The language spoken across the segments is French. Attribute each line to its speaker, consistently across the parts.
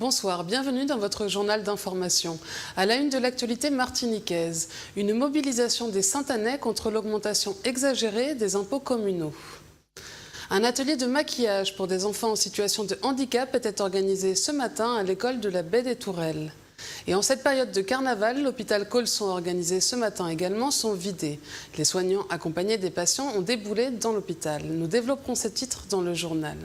Speaker 1: Bonsoir, bienvenue dans votre journal d'information. À la une de l'actualité martiniquaise, une mobilisation des Saint-Anais contre l'augmentation exagérée des impôts communaux. Un atelier de maquillage pour des enfants en situation de handicap était organisé ce matin à l'école de la Baie des Tourelles. Et en cette période de carnaval, l'hôpital Colson organisé ce matin également sont vidés. Les soignants accompagnés des patients ont déboulé dans l'hôpital. Nous développerons ces titres dans le journal.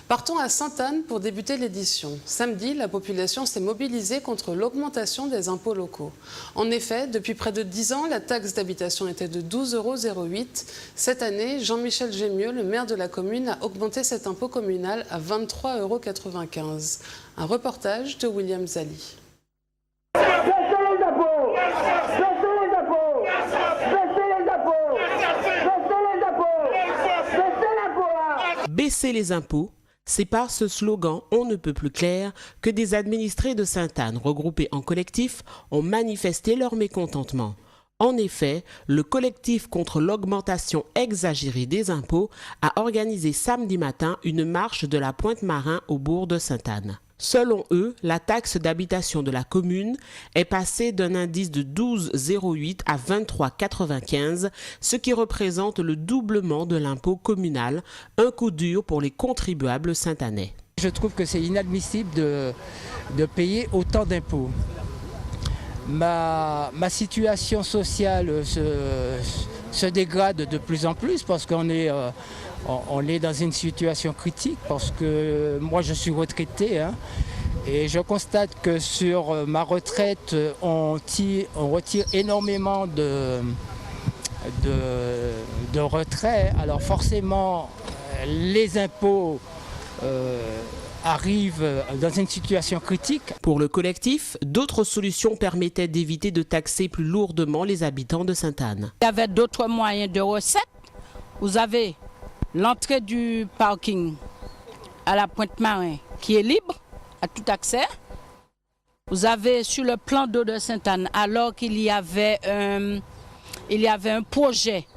Speaker 1: Partons à Sainte-Anne pour débuter l'édition. Samedi, la population s'est mobilisée contre l'augmentation des impôts locaux. En effet, depuis près de 10 ans, la taxe d'habitation était de 12,08 €. Cette année, Jean-Michel Gémieux, le maire de la commune, a augmenté cet impôt communal à 23,95 €. Un reportage de William Zali.
Speaker 2: Baisser les impôts, c'est par ce slogan on ne peut plus clair que des administrés de Sainte-Anne regroupés en collectif ont manifesté leur mécontentement. En effet, le collectif contre l'augmentation exagérée des impôts a organisé samedi matin une marche de la Pointe-Marin au bourg de Sainte-Anne. Selon eux, la taxe d'habitation de la commune est passée d'un indice de 12,08 à 23,95, ce qui représente le doublement de l'impôt communal, un coup dur pour les contribuables sainte-annais.
Speaker 3: Je trouve que c'est inadmissible de payer autant d'impôts. Ma situation sociale se dégrade de plus en plus parce qu'on est dans une situation critique parce que moi je suis retraité et je constate que sur ma retraite on retire énormément de retraits. Alors forcément les impôts arrivent dans une situation critique.
Speaker 2: Pour le collectif, d'autres solutions permettaient d'éviter de taxer plus lourdement les habitants de Sainte-Anne.
Speaker 4: Il y avait d'autres moyens de recettes. Vous avez l'entrée du parking à la Pointe-Marin qui est libre, à tout accès. Vous avez sur le plan d'eau de Sainte-Anne, alors qu'il y avait un projet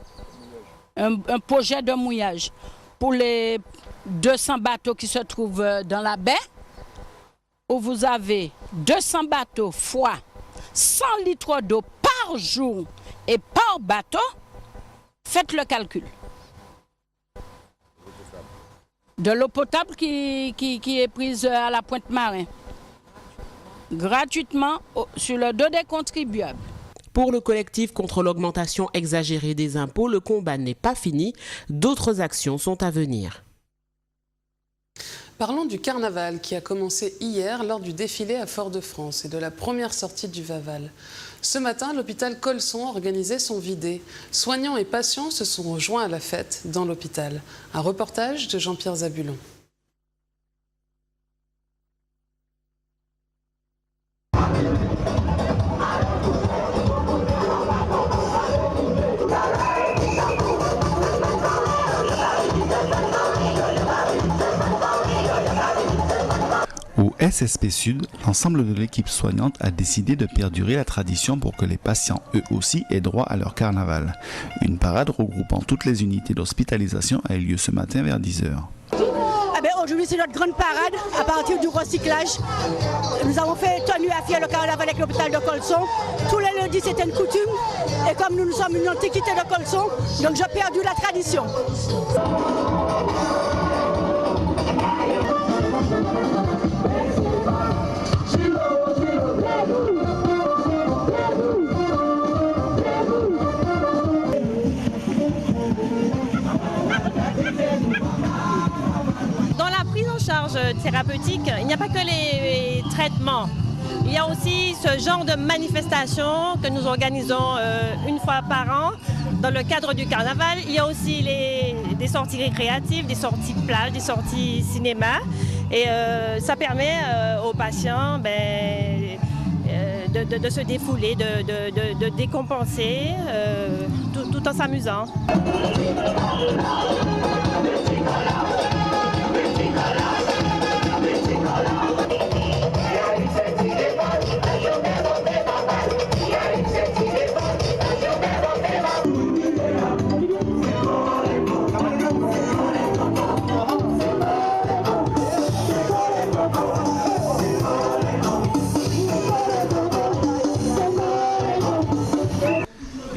Speaker 4: de mouillage pour les 200 bateaux qui se trouvent dans la baie, où vous avez 200 bateaux fois 100 litres d'eau par jour et par bateau. Faites le calcul. De l'eau potable qui est prise à la Pointe-Marin, gratuitement sur le dos des contribuables.
Speaker 2: Pour le collectif contre l'augmentation exagérée des impôts, le combat n'est pas fini. D'autres actions sont à venir.
Speaker 1: Parlons du carnaval qui a commencé hier lors du défilé à Fort-de-France et de la première sortie du Vaval. Ce matin, l'hôpital Colson organisait son vidé. Soignants et patients se sont rejoints à la fête dans l'hôpital. Un reportage de Jean-Pierre Zabulon.
Speaker 5: Au SSP Sud, l'ensemble de l'équipe soignante a décidé de perdurer la tradition pour que les patients, eux aussi, aient droit à leur carnaval. Une parade regroupant toutes les unités d'hospitalisation a eu lieu ce matin vers 10 h.
Speaker 6: Aujourd'hui, c'est notre grande parade à partir du recyclage. Nous avons fait tenue à fier le carnaval avec l'hôpital de Colson. Tous les lundis, c'était une coutume. Et comme nous sommes une antiquité de Colson, donc j'ai perdu la tradition.
Speaker 7: Thérapeutique, il n'y a pas que les traitements. Il y a aussi ce genre de manifestations que nous organisons une fois par an dans le cadre du carnaval. Il y a aussi des sorties récréatives, des sorties plage, des sorties cinéma. Et ça permet aux patients de se défouler, de décompenser tout en s'amusant.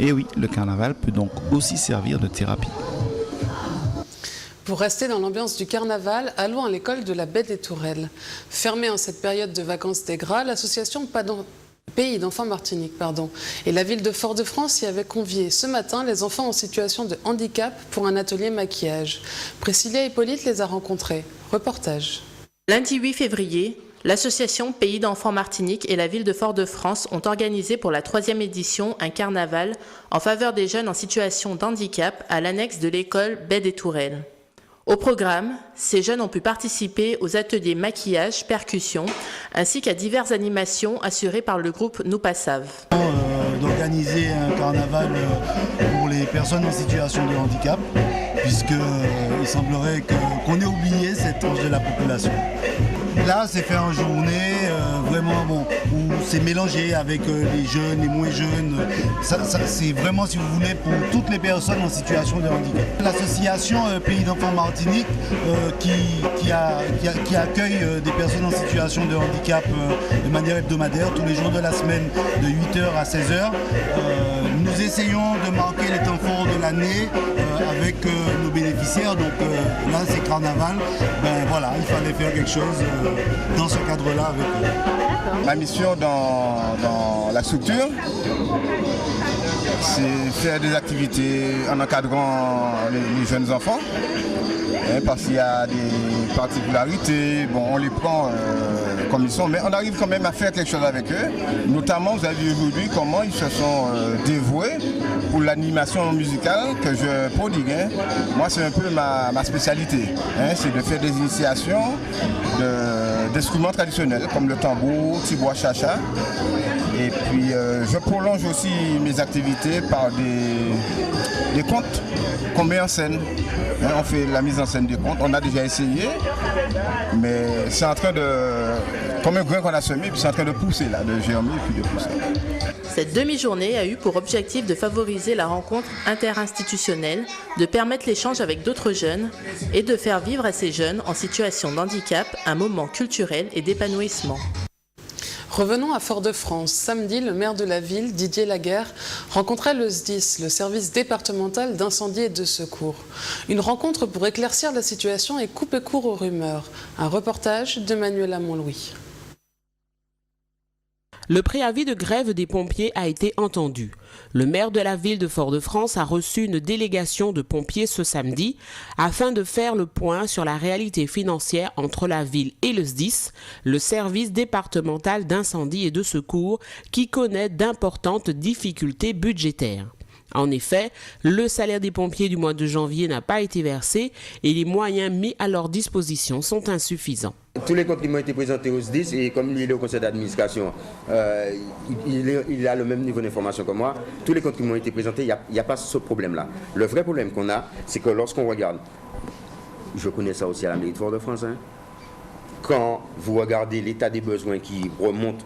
Speaker 5: Et oui, le carnaval peut donc aussi servir de thérapie.
Speaker 1: Pour rester dans l'ambiance du carnaval, allons à l'école de la Baie des Tourelles. Fermée en cette période de vacances des Gras, l'association Pays d'enfants Martinique et la ville de Fort-de-France y avait convié ce matin les enfants en situation de handicap pour un atelier maquillage. Priscilla Hippolyte les a rencontrés. Reportage.
Speaker 8: Lundi 8 février, l'association Pays d'enfants Martinique et la ville de Fort-de-France ont organisé pour la 3e édition un carnaval en faveur des jeunes en situation d'handicap à l'annexe de l'école Baie des Tourelles. Au programme, ces jeunes ont pu participer aux ateliers maquillage, percussion, ainsi qu'à diverses animations assurées par le groupe Nous Pas Saves.
Speaker 9: D'organiser un carnaval pour les personnes en situation de handicap, puisqu'il semblerait qu'on ait oublié cette tranche de la population. Là, c'est fait en journée, vraiment bon, où c'est mélangé avec les jeunes, les moins jeunes. C'est vraiment, si vous voulez, pour toutes les personnes en situation de handicap. L'association Pays d'enfants Martinique, qui accueille des personnes en situation de handicap de manière hebdomadaire, tous les jours de la semaine, de 8h à 16h. Nous essayons de marquer les temps forts de l'année avec nos bénéficiaires. Donc là, c'est carnaval. Ben voilà, il fallait faire quelque chose dans ce cadre-là avec eux.
Speaker 10: Ma mission dans la structure, c'est faire des activités en encadrant les jeunes enfants. Parce qu'il y a des particularités, bon, on les prend comme ils sont, mais on arrive quand même à faire quelque chose avec eux. Notamment, vous avez vu aujourd'hui comment ils se sont dévoués pour l'animation musicale que je prodigue. Moi, c'est un peu ma spécialité, c'est de faire des initiations d'instruments traditionnels comme le tambour, tiboua chacha. Et puis, je prolonge aussi mes activités par des contes qu'on met en scène. On fait la mise en scène des contes. On a déjà essayé, mais c'est en train de, comme un grain qu'on a semé, puis c'est en train de pousser là, de germer et puis de pousser.
Speaker 8: Cette demi-journée a eu pour objectif de favoriser la rencontre interinstitutionnelle, de permettre l'échange avec d'autres jeunes et de faire vivre à ces jeunes en situation d'handicap un moment culturel et d'épanouissement.
Speaker 1: Revenons à Fort-de-France. Samedi, le maire de la ville, Didier Laguerre, rencontrait le SDIS, le service départemental d'incendie et de secours. Une rencontre pour éclaircir la situation et couper court aux rumeurs. Un reportage de Manuela Montlouis.
Speaker 2: Le préavis de grève des pompiers a été entendu. Le maire de la ville de Fort-de-France a reçu une délégation de pompiers ce samedi afin de faire le point sur la réalité financière entre la ville et le SDIS, le service départemental d'incendie et de secours, qui connaît d'importantes difficultés budgétaires. En effet, le salaire des pompiers du mois de janvier n'a pas été versé et les moyens mis à leur disposition sont insuffisants.
Speaker 11: Tous les comptes qui m'ont été présentés au SDIS, et comme lui il est au conseil d'administration, il a le même niveau d'information que moi. Tous les comptes qui m'ont été présentés, il n'y a pas ce problème-là. Le vrai problème qu'on a, c'est que lorsqu'on regarde, je connais ça aussi à la mairie de Fort-de-France, quand vous regardez l'état des besoins qui remontent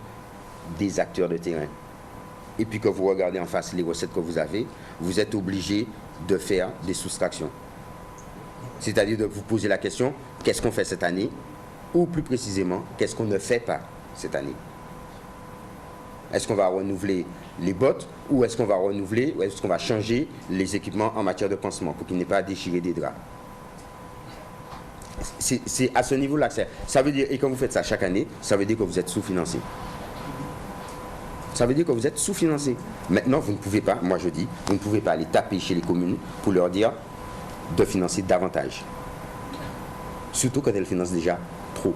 Speaker 11: des acteurs de terrain, et puis que vous regardez en face les recettes que vous avez, vous êtes obligé de faire des soustractions. C'est-à-dire de vous poser la question, qu'est-ce qu'on fait cette année? Ou plus précisément, qu'est-ce qu'on ne fait pas cette année? Est-ce qu'on va renouveler les bottes ou est-ce qu'on va renouveler ou est-ce qu'on va changer les équipements en matière de pansement pour qu'il n'ait pas à déchirer des draps? C'est à ce niveau-là que ça veut dire, et quand vous faites ça chaque année, ça veut dire que vous êtes sous-financé. Ça veut dire que vous êtes sous-financé. Maintenant, vous ne pouvez pas, moi je dis, vous ne pouvez pas aller taper chez les communes pour leur dire de financer davantage. Surtout quand elles financent déjà trop.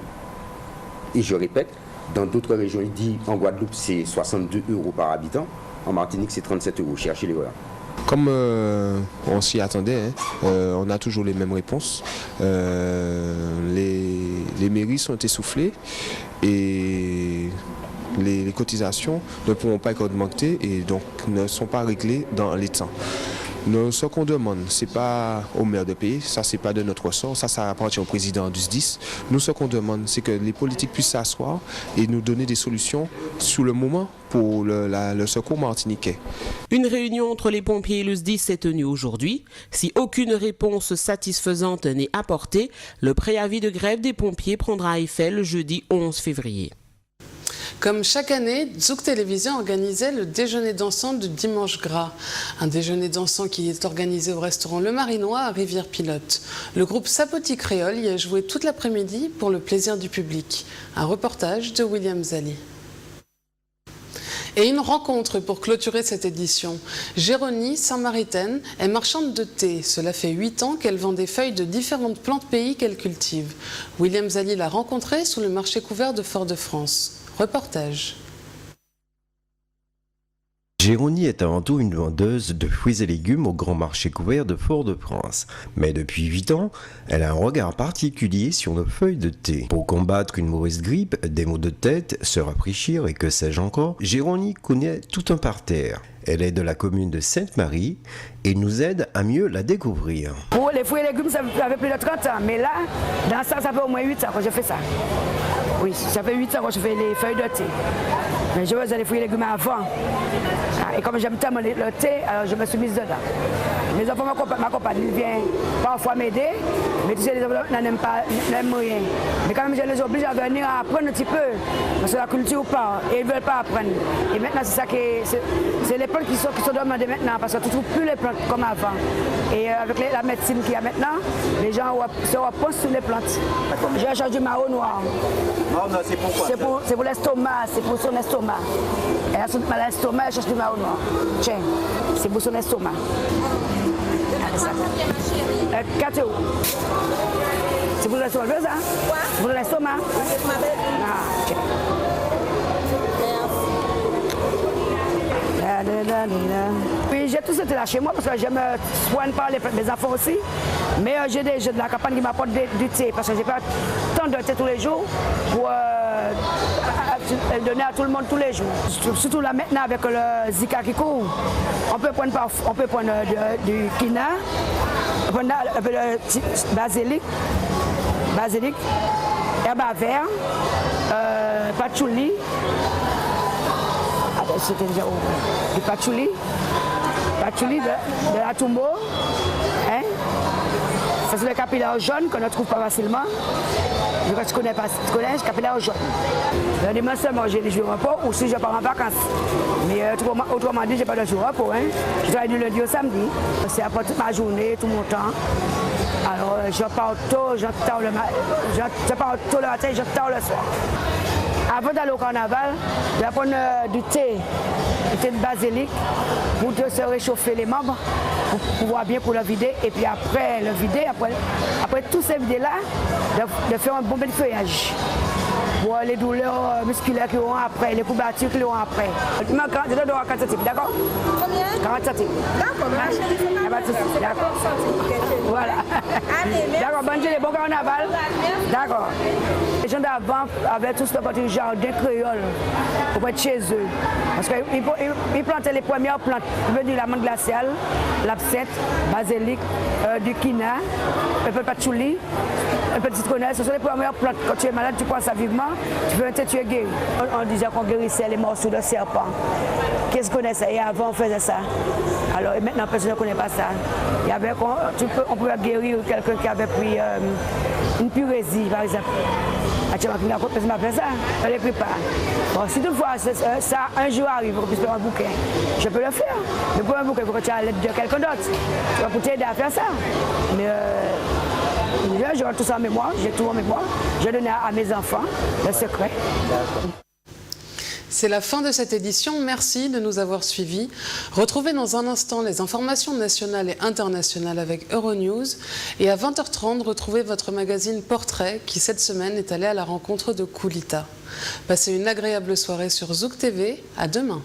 Speaker 11: Et je répète, dans d'autres régions, il dit en Guadeloupe c'est 62 € par habitant, en Martinique c'est 37 €. Cherchez les voilà.
Speaker 12: Comme on s'y attendait, on a toujours les mêmes réponses. Les mairies sont essoufflées et les cotisations ne pourront pas être augmentées et donc ne sont pas réglées dans les temps. Ce qu'on demande, ce n'est pas au maire de payer, ça c'est pas de notre ressort, ça appartient au président du SDIS. Nous ce qu'on demande, c'est que les politiques puissent s'asseoir et nous donner des solutions sur le moment pour le secours martiniquais.
Speaker 2: Une réunion entre les pompiers et le SDIS s'est tenue aujourd'hui. Si aucune réponse satisfaisante n'est apportée, le préavis de grève des pompiers prendra effet le jeudi 11 février.
Speaker 1: Comme chaque année, Zouk Télévision organisait le déjeuner dansant du Dimanche Gras. Un déjeuner dansant qui est organisé au restaurant Le Marinois à Rivière-Pilote. Le groupe Sapoti Créole y a joué toute l'après-midi pour le plaisir du public. Un reportage de William Zali. Et une rencontre pour clôturer cette édition. Géronie, Saint-Maritaine, est marchande de thé. Cela fait 8 ans qu'elle vend des feuilles de différentes plantes pays qu'elle cultive. William Zali l'a rencontrée sous le marché couvert de Fort-de-France. Reportage.
Speaker 13: Géronie est avant tout une vendeuse de fruits et légumes au grand marché couvert de Fort-de-France. Mais depuis 8 ans, elle a un regard particulier sur nos feuilles de thé. Pour combattre une mauvaise grippe, des maux de tête, se rafraîchir et que sais-je encore, Géronie connaît tout un parterre. Elle est de la commune de Sainte-Marie et nous aide à mieux la découvrir.
Speaker 14: Pour les fruits et légumes, ça fait plus de 30 ans. Mais là, dans ça fait au moins 8 ans que je fais ça. Oui, ça fait 8 ans que je fais les feuilles de thé. Mais je faisais les fruits et légumes avant. Et comme j'aime tellement le thé, alors je me suis mise dedans. Mes enfants m'accompagnent, ils viennent parfois m'aider, mais tu sais, les enfants n'aiment rien. Mais quand même, je les oblige à venir apprendre un petit peu, parce que la culture part, et ils ne veulent pas apprendre. Et maintenant, c'est ça c'est les plantes qui sont demandées maintenant, parce que tu ne trouves plus les plantes comme avant. Et avec la médecine qu'il y a maintenant, les gens se reposent sur les plantes. J'ai acheté du marron noir.
Speaker 13: C'est pourquoi?
Speaker 14: C'est pour l'estomac, c'est pour son estomac. Elle a son mal à l'estomac, elle cherche du marron noir. Tiens, c'est pour son estomac. 4 €. C'est pour l'estomac, ça? C'est pour l'estomac. Ah, tiens. Puis j'ai tout ça là chez moi parce que je me soigne par mes enfants aussi. Mais j'ai des jeux de la campagne qui m'apportent du thé parce que j'ai pas tant de thé tous les jours pour donner à tout le monde tous les jours. Surtout là maintenant avec le Zika qui court, on peut prendre du quina, on peut prendre un peu de basilic, herbe à verre, patchouli. C'était déjà du patchouli de la tumbo. Hein? Ça c'est le capillaire jaune qu'on ne trouve pas facilement. Je ne connais pas, tu connais le capillaire jaune. Le dimanche seulement j'ai des jours de repos ou si je pars en vacances. Mais autrement dit, je n'ai pas de jours de repos. Hein? Je travaille du lundi au samedi. C'est après toute ma journée, tout mon temps. Alors je pars tôt, je pars le matin, je pars le soir. Avant d'aller au carnaval, je vais prendre du thé de basilic pour se réchauffer les membres, pour pouvoir bien pour le vider. Et puis après le vider, après tous ces vidés-là, de faire un bon feuillage. Pour les douleurs musculaires qu'ils auront après, les courbatures qu'ils auront après. Je dois avoir 40 centimes, d'accord? Combien? 40 centimes. D'accord, d'accord. Voilà. D'accord, bonne journée, bon carnaval. D'accord. Les gens d'avant avaient tous le petit jardin créole auprès de chez eux. Parce qu'ils plantaient les premières plantes. Ils veulent dire la menthe glaciale, l'absinthe, basilic, du quina, un peu de patchouli, un peu de citronnelle. Ce sont les premières plantes. Quand tu es malade, tu prends ça vivement, tu veux un thé, tu es guéri. On disait qu'on guérissait les morceaux de serpent. Qu'est-ce qu'on connaissait? Et avant, on faisait ça. Alors et maintenant, personne ne connaît pas ça. On pouvait guérir quelqu'un qui avait pris une pyrésie, par exemple. Personne m'a fait ça, on ne les prépare. Bon, si toutefois ça un jour arrive, qu'on puisse faire un bouquin, je peux le faire. Mais pour un bouquin, il faut que tu aies l'aide de quelqu'un d'autre. Tu vas pour t'aider à faire ça. Mais j'ai tout ça en mémoire, j'ai tout en mémoire. J'ai donné à mes enfants le secret.
Speaker 1: C'est la fin de cette édition. Merci de nous avoir suivis. Retrouvez dans un instant les informations nationales et internationales avec Euronews. Et à 20h30, retrouvez votre magazine Portrait qui, cette semaine, est allé à la rencontre de Koulita. Passez une agréable soirée sur Zouk TV. À demain.